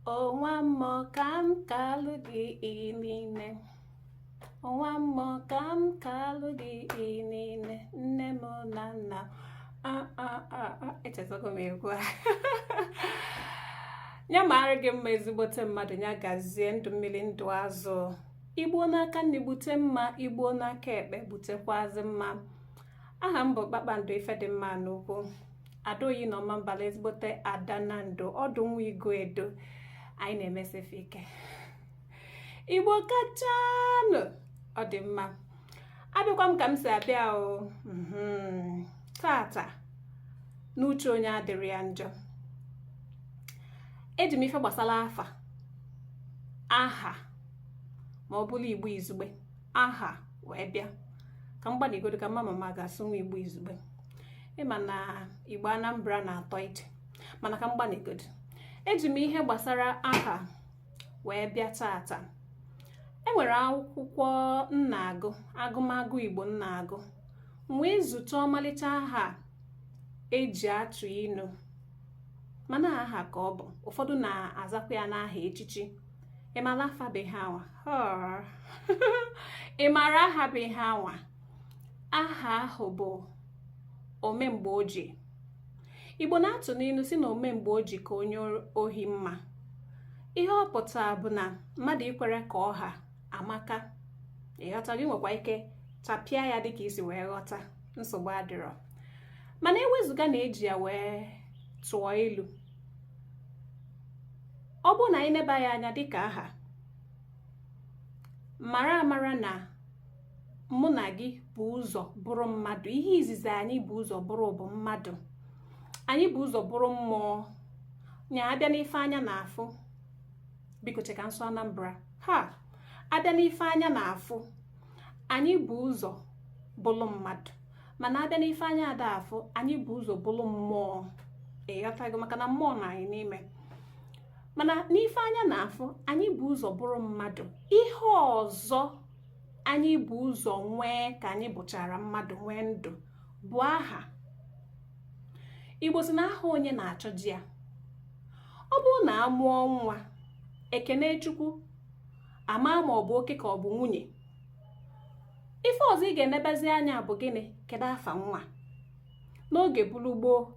Onwa mmụọ ka m kalụ gị niile. Onwa mmụọ ka m kalụ gị niile. Nne m na nna echetago m egwu a. Ya mara gị mma ezigbote mmadụ, ya gazie ndụ mmiri ndụ azụ. Igbuo n'aka nne gbute mma, igbuo n'aka ekpe gbutekwazi mma. Aha m bụ Kpakpando Ifedimma n'Ugwu. Adaoyi na ọma mbala ezigbote ada na ndụ ọdụ nwa Igo Edo. Anyị na-emesife ike. Igbo kachanụ, ọ dị mma. Abịakwa m ka m si abịa o. Tata n'uche onye adịrị ya njọ. Eji m ife gbasara aha ma ọ bụrụ Igbo izugbe aha wee bịa ka m gbanigodo ka mama ga-asụ nwa Igbo izugbe. Ịma na Igbo Anambra na-atọ ite, mana ka m gbanigodo. Eji m ihe gbasara aha wee bịa tata. Enwere akwụkwọ nna-agụ, agụmagụ Igbo nna-agụ, wee zute ọmalịcha aha eji atụ inu, mana aha ka ọ bụ. Ụfọdụ na-azakwa ya n'aha echichi. Ịmara afa be ha nwa? Ịmara aha be ha nwa? Aha ahụ bụ Omemgbe Oji. Igbo na-atụ n'inu si na omemgbe oji ka onye ohi mma. Ihe ọ pụtara bụ na mmadụ ikwere ka ọha amaka. Ịghọta, gị nwekwa ike tapịa ya dịka isi wee ghọta, nsogbu adịrọ. Mana ewezuga na eji ya wee tụọ ilu, ọ bụ na anyị neba ya anya dịka aha, mara amara na mụ na gị bụ ụzọ bụrụ mmadụ. Ihe izizi anyị bụ ụzọ bụrụ bụ mmadụ. Anyị bụ ụzọ bụrụ mmụọ. Nya abịa n'ife anya na-afụ, biko cheka nsọ Anambra, abịa n'ife anya na-afụ, anyị bụ ụzọ bụrụ mmadụ. Mana abịa n'ife anya ada afụ, anyị bụ ụzọ bụrụ mmụọ. Ịghọtago, maka na mmụọ na anyị n'ime. Mana n'ife anya na-afụ, anyị bụ ụzọ bụrụ mmadụ. Ihe ọzọ anyị bụ ụzọ nwee ka anyị bụchara mmadụ nwee ndụ bụ aha. Igbo si na aha onye na-achọ ji ya. Ọ bụrụ na amụọ nwa, ekene Chukwu, ama ma ọ bụ oke ka ọ bụ nwunye, ife ọzọ ị ga-enebezi anya bụ gịnị? Kedu afa nwa? N'oge bulu gboo,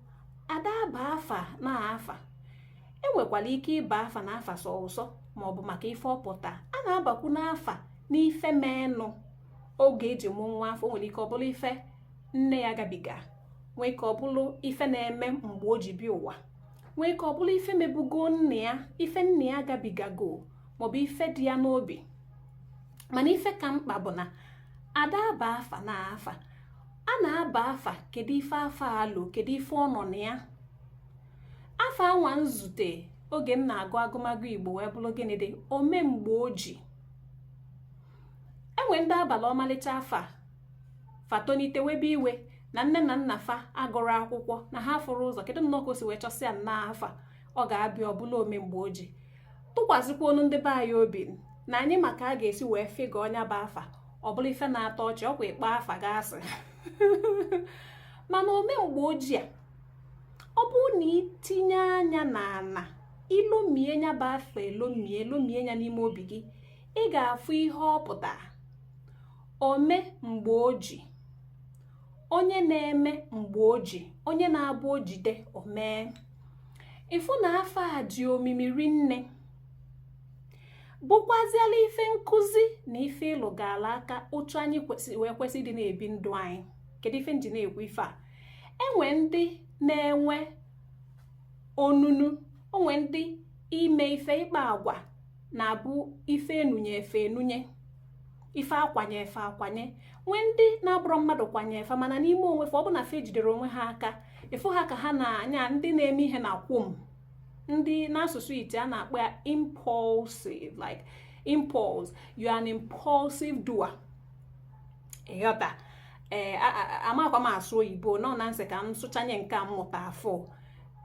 ada aba afa na afa. Enwekwala ike ịba afa na afa sọsọ ma ọ bụ maka ife ọpụta. A na-abakwu n'afa n'ife menụ oge eji mụ nwa afọ. Nwere ike ọ bụrụ ife nne ya gabiga, nwee ka ọ bụrụ ife na-eme mgbe o ji bịa ụwa, nwee ka ọ bụrụ ife mebugo nne ya, ife nne ya gabigago, maọbụ ife dị ya n'obi. Mana ife ka mkpa bụ na ada aba afa na afa. A na-aba afa kedu ife afa alụ, kedu ife ọ nọ na ya. Afa anwa nzute oge m na-agụ agụmagụ Igbo wee bụrụ gịnị dị? Omemgbe Oji. Enwe ndị abalị ọmalịcha afa fatonite webe iwe na nne na nna fa agụrụ akwụkwọ, na ha fụrụ ụzọ kedu nnọọ ka o si wee chọsịa nna afa ọ ga-abịa ọbụla Omemgbe Oji. Tụkwasịkwa onu ndị be anyị obi na anyị maka a ga-esi wee fịga ọnya bụ afa ọbụla ife na-atọ ọchị, ọkwa ịkpọ afa gasị. Mana Omemgbe Oji a, ọ bụrụ na itinye anya n'ana, ilomie nya bụ afa, elomie ya n'ime obi gị, ị ga-afụ ihe ọ pụtara. Omemgbe Oji, onye na-eme mgbe oji, onye na-abụ ojide omee. Ịfụ na afọ a dị omimiri nne, bụkwaziala ife nkụzi na ife ịlụ gala aka otu anyị kwesị dị na-ebi ndụ anyị. Kedu ife nji na-ekwu ife a? Enwe ndị na-enwe onunu, onwe ndị ime ife ịkpa agwa na-abụ ife enunye efe enunye, ife akwanye efe akwanye. Nwee ndị na-abụrụ mmadụ kwanye efe, mana n'ime onwe fa ọ bụ na fe jidere onwe ha aka, efu ha ka ha na-anya ndị na-eme ihe na kwom. Ndị n'asụsụ ite a na-akpọ ya impulsive, like impulse. You are an impulsive doer. Ịghọta? Amakwa m asụ oyibo nọ na nsị ka m sụchanye nke a mmụta afọ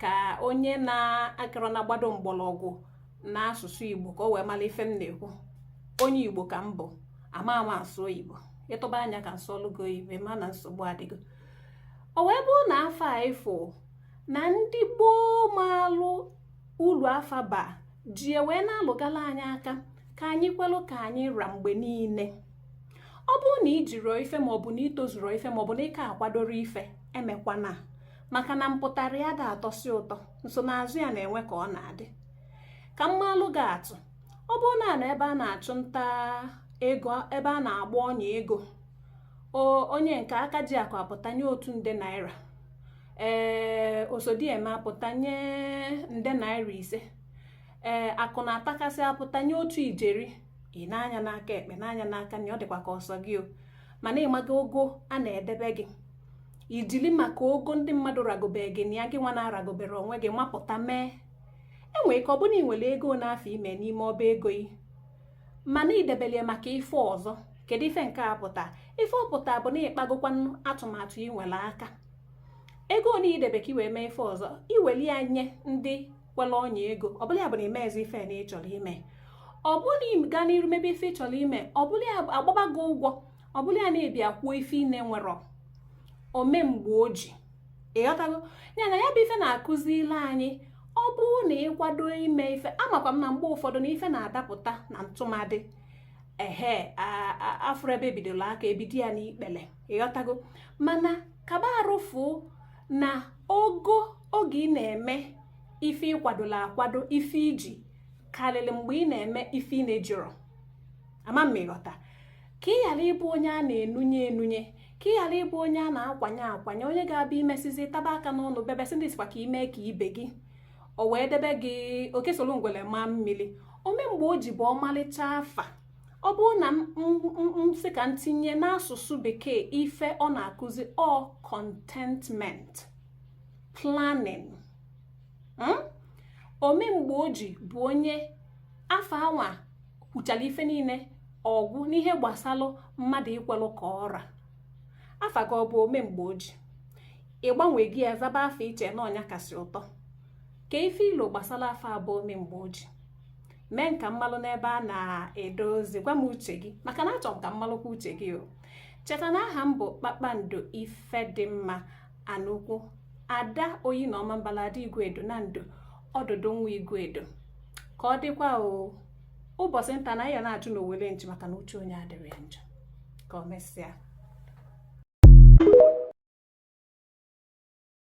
ka onye na-akọrọ na gbado mgbọrọgwụ n'asụsụ Igbo ka o wee mara ife m na-ekwu. Onye Igbo ka m bụ, ama m asụ oyibo. Ịtụba anya ka nsọ ọlụgo ibe ma na nsogbu adịgo. O wee bụ na afọ a ifo na ndị gboo malụ uru afa ba ji wee na-alụgala anyị aka ka anyị kwelụ ka anyị ra mgbe niile. Ọ bụrụ na ijiro ife maọbụ na itozuru ife maọbụ na ike akwadoro ife, emekwana, maka na mpụtara ya da atọsi ụtọ, nsonaazụ ya na-enwe ka ọ na-adị. Ka mmalụ gị atụ, ọ bụrụ na ebe a na-achụ nta ego, ebe a na-agba ọnya ego, onye nke aka ji akụ apụta nye otu nde naira, osodieme apụta nye nde naira 5, akụ na-atakasị apụta nye otu ijeri, ị na-anya n'aka ekpe na-anya n'aka na ọ dịkwa ka ọsọ gị o, mana ịmaga ogo a na-edebe gị ijili maka ogo ndị mmadụ ragobe gị na ya gị nwa na-aragobere onwe gị mapụta mee. Enwere ka ọ bụrụ na ị nwere ego n'afọ ime n'ime ọba ego yi, mana idebelie maka ife ọzọ. Kedu ife nke a pụta? Ife ọ pụta bụ na ịkpagokwa atụmatụ inwere aka ego na idebe ka iwee mee ife ọzọ, iweli ya nye ndị kwele ọnya ego. Ọ bụla ya bụ na imezi ife na ị chọrọ ime, ọ bụrụ na ị gaa n'iru mebe ife ị chọrọ ime, ọ bụla ya agbaba gị ụgwọ, ọ bụla ya na-ebi akwụọ ife ị na-enwero ome mgbe o ji. Ịghọtago ya na ya bụ ife na-akụzili anyị. Ọ bụrụ na ịkwado ime ife, amakwa m na mgbe ụfọdụ na ife na-adapụta na ntụmadị afọ ebe ebidola aka ebido ya n'ikpele. Ịghọtago, mana kaba arụfu na oge ị na-eme ife ịkwadola akwado, ife iji karịrị mgbe ị na-eme ife ị na-ejiro. Ama m ịghọta, ka ị ghara ịbụ onye a na-enunye, ka ị ghara ịbụ onye a na-akwanye, onye ga-abịa imesizi taba aka n'ọnụ bebesi ndị sikwa ka ime ka ibe gị o wee debe gị oke solu ngwele maa mmiri. Ome mgbe o ji bụ ọmalịcha afa. Ọ bụrụ na m sị ka ntinye n'asụsụ bekee ife ọ na-akụzi contentment planning. Ome mgbe o ji bụ onye afọ anwa kwuchara ife niile ọgwụ n'ihe gbasalụ mmadụ ikwelụ ka ọra. Afa gị ọ bụ ome mgbe o ji, ịgbanwe gị ya zaba afọ iche na ọnya kasị ụtọ. Ka ife ilo gbasara afọ abụọ ome mgbe o ji, mee nka mmalụ n'ebe a na-edozi, gwa m uche gị, maka na achọ m ka mmalụkwa uche gị o. Cheta na aha m bụ Kpakpando Ifedimma Anukwu, Ada Oyinoma Mbalada Igwedo na Ndo ọdụdụ nwa Igwedo. Ka ọ dịkwa o, ụbọchị nta na ya na-ajụ na Owere nchi maka na uche onye adịrị njọ. Ka o mesịa.